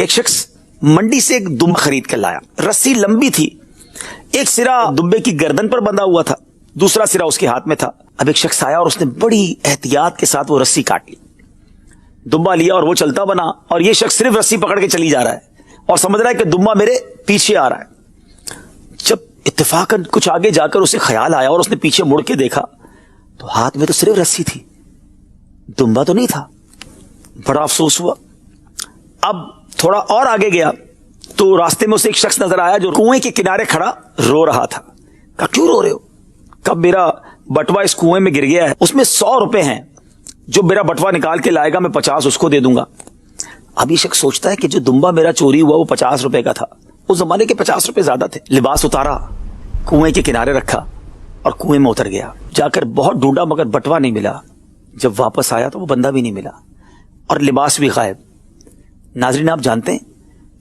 ایک شخص منڈی سے ایک دمبا خرید کر لایا. رسی لمبی تھی, ایک سرا دمبے کی گردن پر بندھا ہوا تھا, دوسرا سرا اس کے ہاتھ میں تھا. اب ایک شخص آیا اور اس نے بڑی احتیاط کے ساتھ وہ رسی کاٹ لی, دمبا لیا اور وہ چلتا بنا, اور یہ شخص صرف رسی پکڑ کے چلی جا رہا ہے اور سمجھ رہا ہے کہ دمبا میرے پیچھے آ رہا ہے. جب اتفاقاً کچھ آگے جا کر اسے خیال آیا اور اس نے پیچھے مڑ کے دیکھا تو ہاتھ میں تو صرف رسی تھی, دمبا تو نہیں تھا. بڑا افسوس ہوا. اب تھوڑا اور آگے گیا تو راستے میں اسے ایک شخص نظر آیا جو کنویں کے کنارے کھڑا رو رہا تھا. کہا کیوں رو رہے ہو؟ کب میرا بٹوا اس کنویں میں گر گیا ہے, اس میں 100 روپے ہیں, جو میرا بٹوا نکال کے لائے گا میں 50 اس کو دے دوں گا. اب یہ شخص سوچتا ہے کہ جو دمبا میرا چوری ہوا وہ 50 روپے کا تھا, اس زمانے کے 50 روپے زیادہ تھے. لباس اتارا, کنویں کے کنارے رکھا اور کنویں میں اتر گیا. جا کر بہت ڈھونڈا مگر بٹوا نہیں ملا. جب واپس آیا تو وہ بندہ بھی نہیں ملا اور لباس بھی غائب. ناظرین آپ جانتے ہیں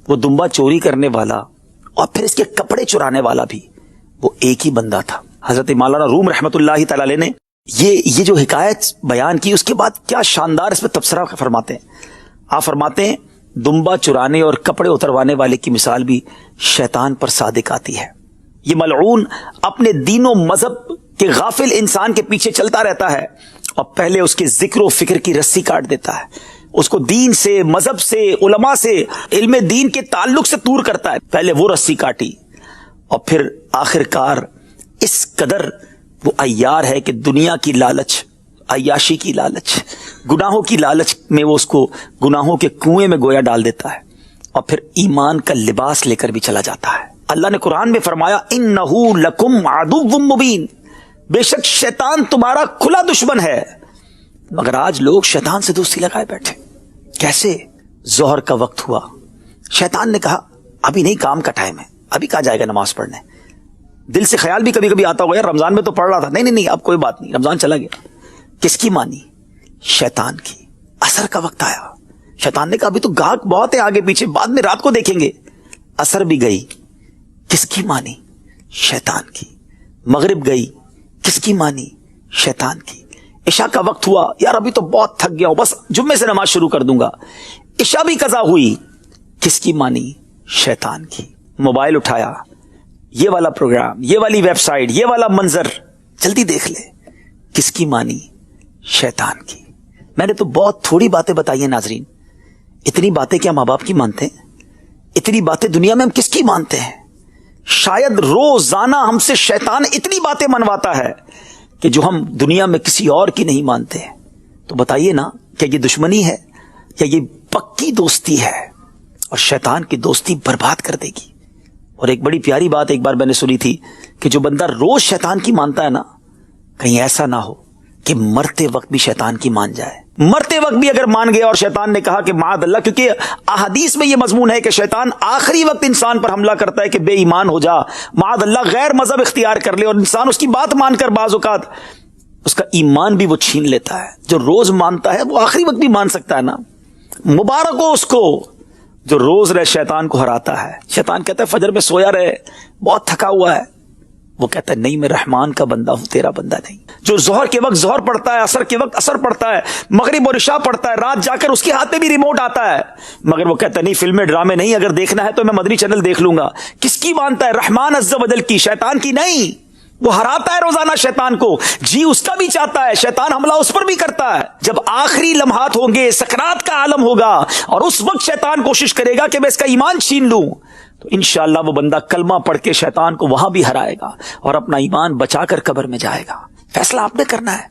وہ دمبا چوری کرنے والا اور پھر اس کے کپڑے چرانے والا بھی وہ ایک ہی بندہ تھا. حضرت مولانا روم رحمت اللہ تعالی علیہ نے یہ جو حکایت بیان کی, اس کے بعد کیا شاندار اس پہ تبصرہ فرماتے ہیں. آپ فرماتے ہیں دمبا چرانے اور کپڑے اتروانے والے کی مثال بھی شیطان پر صادق آتی ہے. یہ ملعون اپنے دین و مذہب کے غافل انسان کے پیچھے چلتا رہتا ہے اور پہلے اس کے ذکر و فکر کی رسی کاٹ دیتا ہے, اس کو دین سے, مذہب سے, علماء سے, علم دین کے تعلق سے دور کرتا ہے. پہلے وہ رسی کاٹی اور پھر آخر کار اس قدر وہ عیار ہے کہ دنیا کی لالچ, عیاشی کی لالچ, گناہوں کی لالچ میں وہ اس کو گناہوں کے کنویں میں گویا ڈال دیتا ہے اور پھر ایمان کا لباس لے کر بھی چلا جاتا ہے. اللہ نے قرآن میں فرمایا انہو لکم عدو مبین, بے شک شیطان تمہارا کھلا دشمن ہے. مگر آج لوگ شیطان سے دوستی لگائے بیٹھے. کیسے؟ ظہر کا وقت ہوا, شیطان نے کہا ابھی نہیں, کام کا ٹائم ہے, ابھی کہاں جائے گا نماز پڑھنے. دل سے خیال بھی کبھی کبھی آتا ہوگا یار رمضان میں تو پڑھ رہا تھا, نہیں اب کوئی بات نہیں, رمضان چلا گیا. کس کی مانی؟ شیطان کی. عصر کا وقت آیا, شیطان نے کہا ابھی تو گاہک بہت ہے آگے پیچھے, بعد میں رات کو دیکھیں گے. عصر بھی گئی, کس کی مانی؟ شیطان کی. مغرب گئی, کس کی مانی؟ شیطان کی. عشاء کا وقت ہوا, یار ابھی تو بہت تھک گیا ہوں, بس جمعے سے نماز شروع کر دوں گا. عشاء بھی قضا ہوئی, کس کی مانی؟ شیطان کی. موبائل اٹھایا, یہ والا پروگرام, یہ والی ویب سائٹ, یہ والا منظر, جلدی دیکھ لے, کس کی مانی؟ شیطان کی. میں نے تو بہت تھوڑی باتیں بتائی ہیں ناظرین, اتنی باتیں کیا ماں باپ کی مانتے ہیں؟ اتنی باتیں دنیا میں ہم کس کی مانتے ہیں؟ شاید روزانہ ہم سے شیطان اتنی باتیں منواتا ہے کہ جو ہم دنیا میں کسی اور کی نہیں مانتے. تو بتائیے نا, کیا یہ دشمنی ہے یا یہ پکی دوستی ہے؟ اور شیطان کی دوستی برباد کر دے گی. اور ایک بڑی پیاری بات ایک بار میں نے سنی تھی کہ جو بندہ روز شیطان کی مانتا ہے نا, کہیں ایسا نہ ہو کہ مرتے وقت بھی شیطان کی مان جائے. مرتے وقت بھی اگر مان گیا اور شیطان نے کہا کہ معاذ اللہ, کیونکہ احادیث میں یہ مضمون ہے کہ شیطان آخری وقت انسان پر حملہ کرتا ہے کہ بے ایمان ہو جا, معاذ اللہ غیر مذہب اختیار کر لے, اور انسان اس کی بات مان کر بعض اوقات اس کا ایمان بھی وہ چھین لیتا ہے. جو روز مانتا ہے وہ آخری وقت بھی مان سکتا ہے نا. مبارک ہو اس کو جو روز رہ شیطان کو ہراتا ہے. شیطان کہتا ہے فجر میں سویا رہے, بہت تھکا ہوا ہے, وہ کہتا ہے نہیں میں رحمان کا بندہ ہوں, تیرا بندہ نہیں. جو ظہر کے وقت ظہر پڑھتا ہے, عصر کے وقت عصر پڑھتا ہے, مغرب اور عشاء پڑھتا ہے, رات جا کر اس کے ہاتھ میں بھی ریموٹ آتا ہے, مگر وہ کہتا ہے نہیں فلمیں ڈرامے نہیں, اگر دیکھنا ہے تو میں مدنی چینل دیکھ لوں گا. کس کی مانتا ہے؟ رحمان عز و جل کی, شیطان کی نہیں. وہ ہراتا ہے روزانہ شیطان کو, جی اس کا بھی چاہتا ہے, شیطان حملہ اس پر بھی کرتا ہے. جب آخری لمحات ہوں گے, سکرات کا عالم ہوگا, اور اس وقت شیطان کوشش کرے گا کہ میں اس کا ایمان چھین لوں, تو انشاءاللہ وہ بندہ کلمہ پڑھ کے شیطان کو وہاں بھی ہرائے گا اور اپنا ایمان بچا کر قبر میں جائے گا. فیصلہ آپ نے کرنا ہے.